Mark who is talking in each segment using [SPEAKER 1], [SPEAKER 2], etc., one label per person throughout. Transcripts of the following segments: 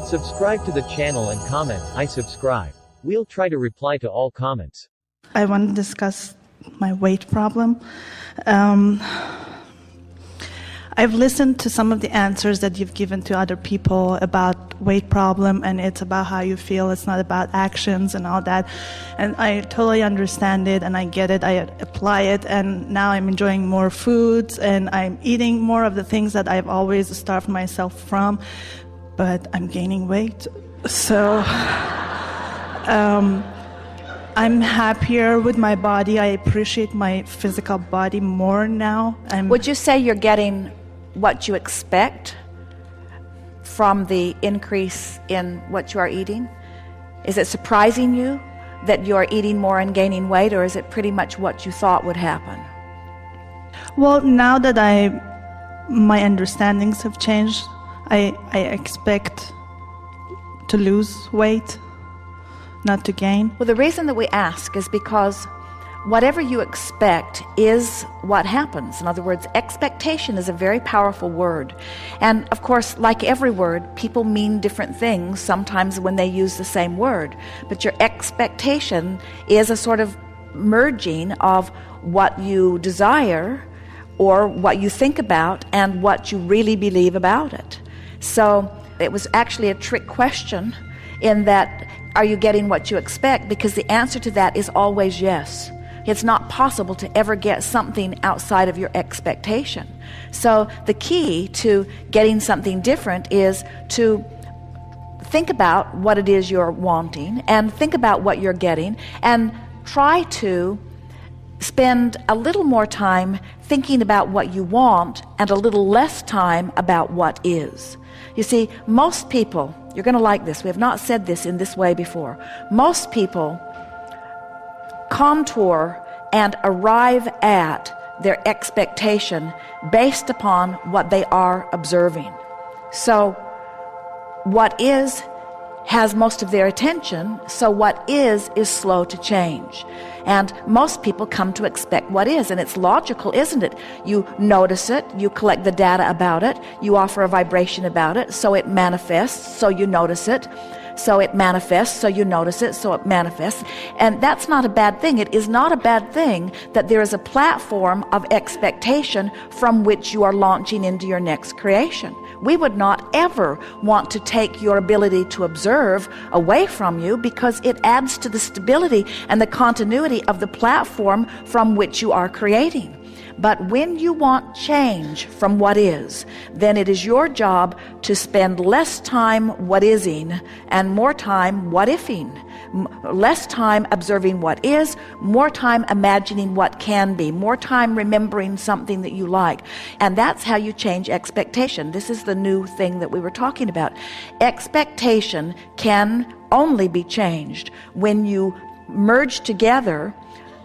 [SPEAKER 1] Subscribe to the channel and comment, I subscribe. We'll try to reply to all comments.
[SPEAKER 2] I want to discuss my weight problem. I've listened to some of the answers that you've given to other people about weight problem, and it's about how you feel. It's not about actions and all that. And I totally understand it, and I get it. I apply it, and now I'm enjoying more foods, and I'm eating more of the things that I've always starved myself from, but I'm gaining weight. So I'm happier with my body. I appreciate my physical body more now.
[SPEAKER 3] Would you say you're getting what you expect from the increase in what you are eating? Is it surprising you that you are eating more and gaining weight, or is it pretty much what you thought would happen?
[SPEAKER 2] Well, now that my understandings have changed, I expect to lose weight, not to gain.
[SPEAKER 3] Well, the reason that we ask is because whatever you expect is what happens. In other words, expectation is a very powerful word. And of course, like every word, people mean different things sometimes when they use the same word. But your expectation is a sort of merging of what you desire or what you think about and what you really believe about it. So it was actually a trick question in that, are you getting what you expect? Because the answer to that is always yes. It's not possible to ever get something outside of your expectation. So the key to getting something different is to think about what it is you're wanting and think about what you're getting and try to spend a little more time thinking about what you want and a little less time about what is. You see, most people, you're going to like this, we have not said this in this way before, most people contour and arrive at their expectation based upon what they are observing. So what is has most of their attention, so what is slow to change. And most people come to expect what is, and it's logical, isn't it? You notice it, you collect the data about it, you offer a vibration about it, so it manifests, so you notice it, so it manifests, so you notice it, so it manifests. And that's not a bad thing. It is not a bad thing that there is a platform of expectation from which you are launching into your next creation. We would not ever want to take your ability to observe away from you because it adds to the stability and the continuity of the platform from which you are creating. But when you want change from what is, then it is your job to spend less time what-ising and more time what-ifing. Less time observing what is, more time imagining what can be, more time remembering something that you like. And that's how you change expectation. This is the new thing that we were talking about. Expectation can only be changed when you merge together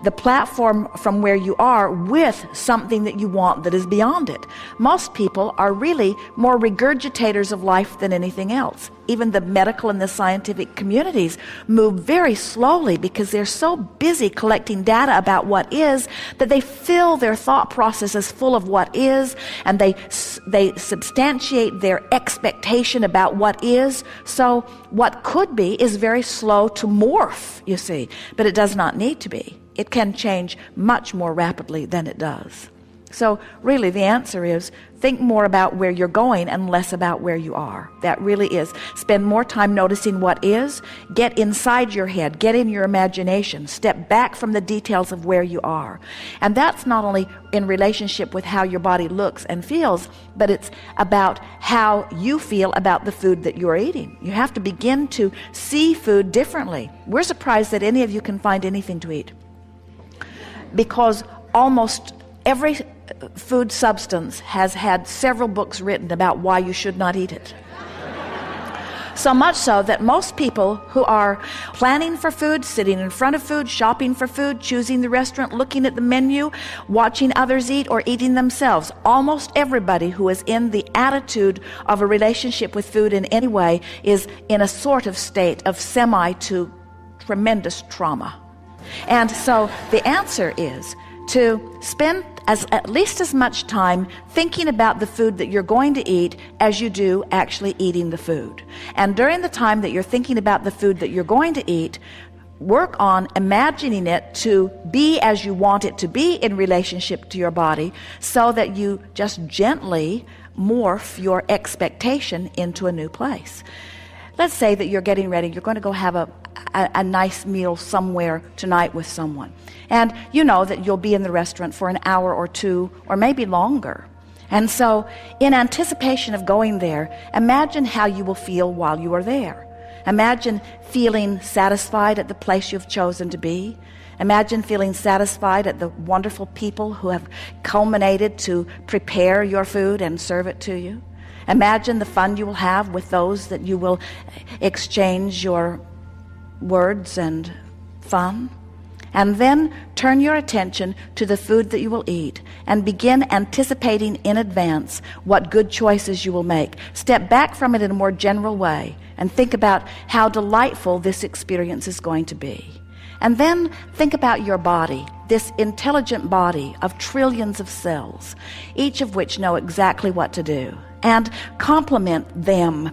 [SPEAKER 3] the platform from where you are with something that you want that is beyond it. Most people are really more regurgitators of life than anything else. Even the medical and the scientific communities move very slowly because they're so busy collecting data about what is that they fill their thought processes full of what is, and they substantiate their expectation about what is. So what could be is very slow to morph, you see, but it does not need to be. It can change much more rapidly than it does. So really the answer is think more about where you're going and less about where you are. That really is. Spend more time noticing what is. Get inside your head. Get in your imagination. Step back from the details of where you are. And that's not only in relationship with how your body looks and feels, but it's about how you feel about the food that you're eating. You have to begin to see food differently. We're surprised that any of you can find anything to eat, because almost every food substance has had several books written about why you should not eat it. So much so that most people who are planning for food, sitting in front of food, shopping for food, choosing the restaurant, looking at the menu, watching others eat, or eating themselves, almost everybody who is in the attitude of a relationship with food in any way is in a sort of state of semi to tremendous trauma. And so the answer is to spend at least as much time thinking about the food that you're going to eat as you do actually eating the food. And during the time that you're thinking about the food that you're going to eat, work on imagining it to be as you want it to be in relationship to your body, so that you just gently morph your expectation into a new place. Let's say that you're getting ready, you're going to go have a nice meal somewhere tonight with someone. And you know that you'll be in the restaurant for an hour or two, or maybe longer. And so, in anticipation of going there, imagine how you will feel while you are there. Imagine feeling satisfied at the place you've chosen to be. Imagine feeling satisfied at the wonderful people who have culminated to prepare your food and serve it to you. Imagine the fun you will have with those that you will exchange your words and fun. And then turn your attention to the food that you will eat and begin anticipating in advance what good choices you will make. Step back from it in a more general way and think about how delightful this experience is going to be. And then think about your body, this intelligent body of trillions of cells, each of which know exactly what to do, and compliment them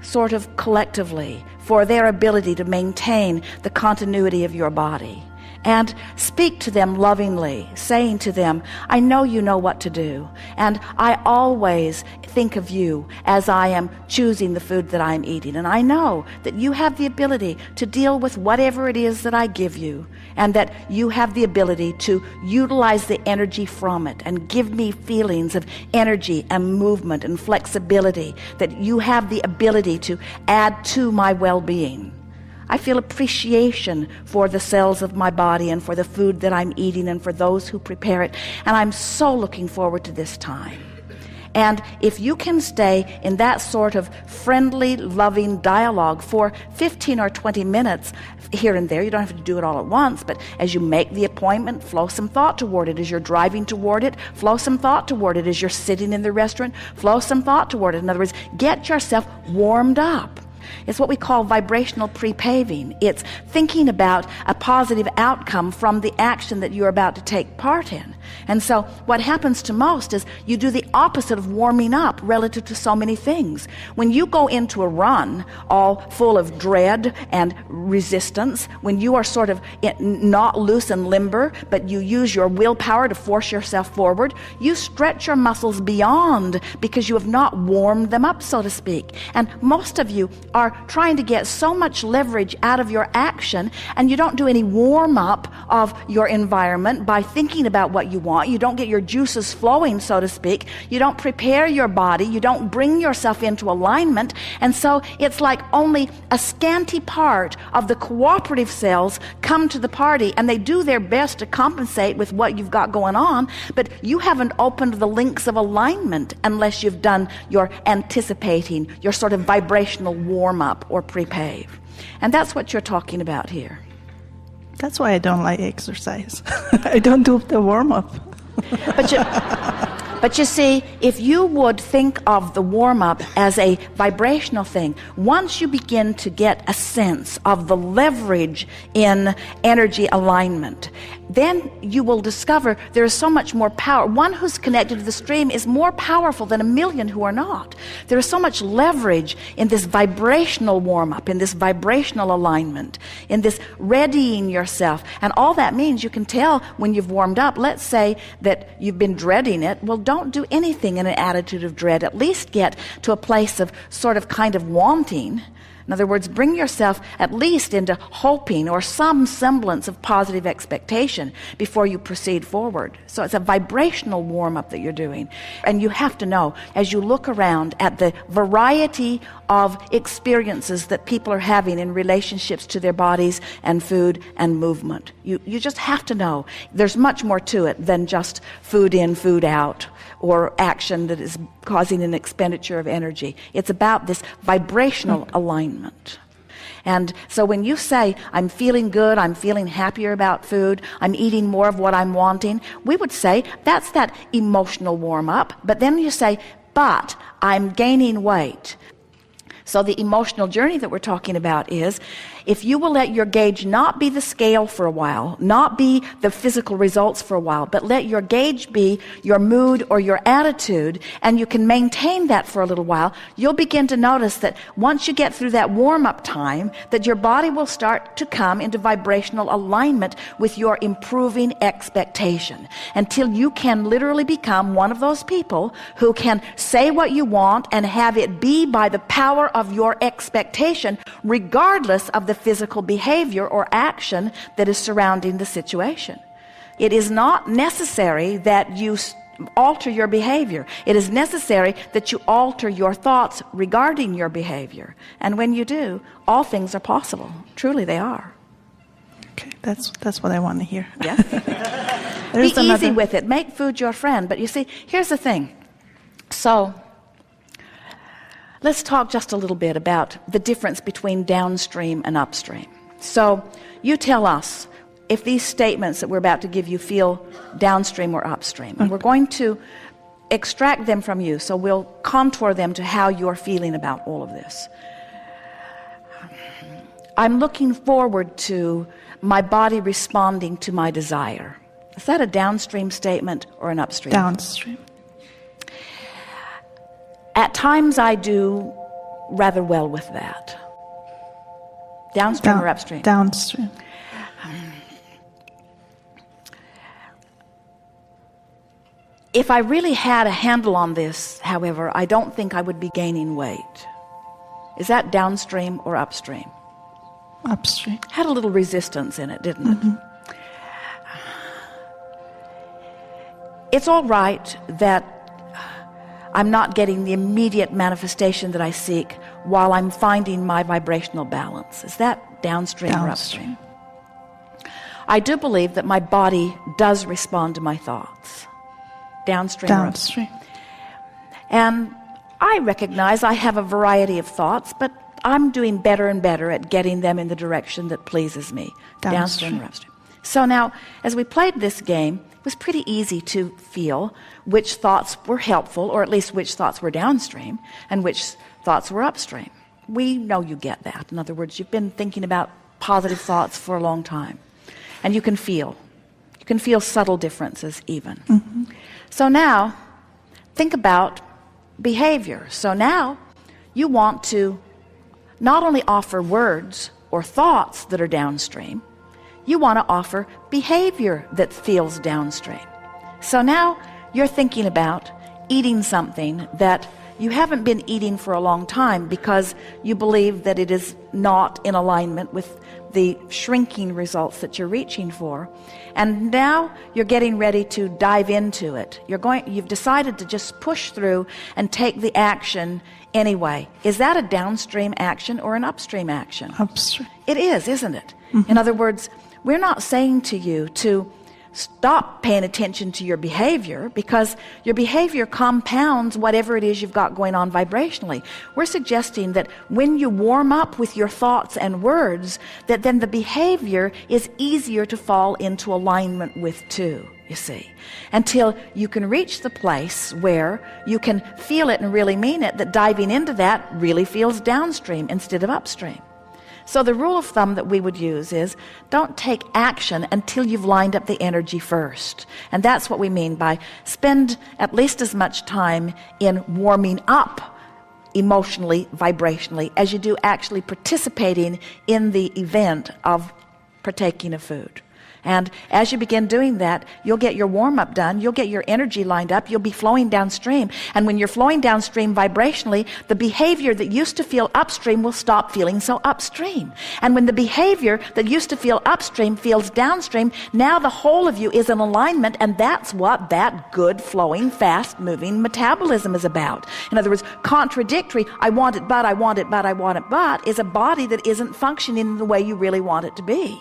[SPEAKER 3] sort of collectively for their ability to maintain the continuity of your body. And speak to them lovingly, saying to them, I know you know what to do, and I always think of you as I am choosing the food that I'm eating, and I know that you have the ability to deal with whatever it is that I give you, and that you have the ability to utilize the energy from it and give me feelings of energy and movement and flexibility, that you have the ability to add to my well-being. I feel appreciation for the cells of my body and for the food that I'm eating and for those who prepare it. And I'm so looking forward to this time. And if you can stay in that sort of friendly, loving dialogue for 15 or 20 minutes here and there, you don't have to do it all at once, but as you make the appointment, flow some thought toward it. As you're driving toward it, flow some thought toward it. As you're sitting in the restaurant, flow some thought toward it. In other words, get yourself warmed up. It's what we call vibrational pre-paving. It's thinking about a positive outcome from the action that you're about to take part in. And so what happens to most is you do the opposite of warming up relative to so many things. When you go into a run all full of dread and resistance, when you are sort of not loose and limber, but you use your willpower to force yourself forward, you stretch your muscles beyond because you have not warmed them up, so to speak. And most of you are trying to get so much leverage out of your action, and you don't do any warm-up of your environment by thinking about what you want. You don't get your juices flowing, so to speak. You don't prepare your body. You don't bring yourself into alignment. And so it's like only a scanty part of the cooperative cells come to the party, and they do their best to compensate with what you've got going on, but you haven't opened the links of alignment unless you've done your anticipating, your sort of vibrational warm-up or pre-pave. And that's what you're talking about here.
[SPEAKER 2] That's why I don't like exercise. I don't do the warm-up.
[SPEAKER 3] But you see, if you would think of the warm-up as a vibrational thing, once you begin to get a sense of the leverage in energy alignment, then you will discover there is so much more power. One who's connected to the stream is more powerful than a million who are not. There is so much leverage in this vibrational warm-up, in this vibrational alignment, in this readying yourself. And all that means, you can tell when you've warmed up. Let's say that you've been dreading it. Well, don't do anything in an attitude of dread. At least get to a place of sort of kind of wanting. In other words, bring yourself at least into hoping or some semblance of positive expectation before you proceed forward. So it's a vibrational warm-up that you're doing. And you have to know, as you look around at the variety of experiences that people are having in relationships to their bodies and food and movement, you just have to know there's much more to it than just food in, food out, or action that is causing an expenditure of energy. It's about this vibrational alignment. And so when you say, I'm feeling good, I'm feeling happier about food, I'm eating more of what I'm wanting, we would say that's that emotional warm-up. But then you say, but I'm gaining weight. So the emotional journey that we're talking about is, if you will let your gauge not be the scale for a while, not be the physical results for a while, but let your gauge be your mood or your attitude, and you can maintain that for a little while, you'll begin to notice that once you get through that warm-up time, that your body will start to come into vibrational alignment with your improving expectation, until you can literally become one of those people who can say what you want and have it be by the power of your expectation, regardless of the physical behavior or action that is surrounding the situation. It is not necessary that you alter your behavior. It is necessary that you alter your thoughts regarding your behavior. And when you do, all things are possible. Truly they are.
[SPEAKER 2] Okay, that's what I want to hear.
[SPEAKER 3] Yes. Be easy with it. Make food your friend. But you see, here's the thing. So let's talk just a little bit about the difference between downstream and upstream. So you tell us if these statements that we're about to give you feel downstream or upstream. And we're going to extract them from you, so we'll contour them to how you're feeling about all of this. I'm looking forward to my body responding to my desire. Is that a downstream statement or an upstream?
[SPEAKER 2] Downstream.
[SPEAKER 3] At times I do rather well with that. Downstream or upstream?
[SPEAKER 2] Downstream.
[SPEAKER 3] If I really had a handle on this, however, I don't think I would be gaining weight. Is that downstream or upstream?
[SPEAKER 2] Upstream.
[SPEAKER 3] Had a little resistance in it, didn't it? It's all right that I'm not getting the immediate manifestation that I seek while I'm finding my vibrational balance. Is that downstream or upstream? I do believe that my body does respond to my thoughts. Downstream or upstream? And I recognize I have a variety of thoughts, but I'm doing better and better at getting them in the direction that pleases me. Downstream or upstream? So now, as we played this game, it was pretty easy to feel which thoughts were helpful, or at least which thoughts were downstream, and which thoughts were upstream. We know you get that. In other words, you've been thinking about positive thoughts for a long time. And you can feel subtle differences even. So now, think about behavior. So now, you want to not only offer words or thoughts that are downstream, you want to offer behavior that feels downstream. So now you're thinking about eating something that you haven't been eating for a long time because you believe that it is not in alignment with the shrinking results that you're reaching for. And now you're getting ready to dive into it. You've decided to just push through and take the action anyway. Is that a downstream action or an upstream action?
[SPEAKER 2] Upstream.
[SPEAKER 3] It is, isn't it? In other words, we're not saying to you to stop paying attention to your behavior, because your behavior compounds whatever it is you've got going on vibrationally. We're suggesting that when you warm up with your thoughts and words, that then the behavior is easier to fall into alignment with too, you see, until you can reach the place where you can feel it and really mean it, that diving into that really feels downstream instead of upstream. So the rule of thumb that we would use is, don't take action until you've lined up the energy first. And that's what we mean by spend at least as much time in warming up emotionally, vibrationally, as you do actually participating in the event of partaking of food. And as you begin doing that, you'll get your warm-up done, you'll get your energy lined up, you'll be flowing downstream. And when you're flowing downstream vibrationally, the behavior that used to feel upstream will stop feeling so upstream. And when the behavior that used to feel upstream feels downstream, now the whole of you is in alignment, and that's what that good, flowing, fast-moving metabolism is about. In other words, contradictory, I want it, but I want it, but I want it, but, is a body that isn't functioning in the way you really want it to be.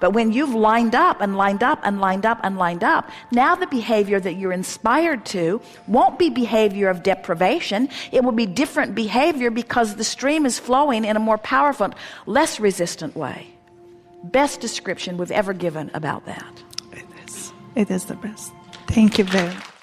[SPEAKER 3] But when you've lined up and lined up and lined up and lined up, now the behavior that you're inspired to won't be behavior of deprivation. It will be different behavior because the stream is flowing in a more powerful, less resistant way. Best description we've ever given about that.
[SPEAKER 2] It is. It is the best. Thank you very much.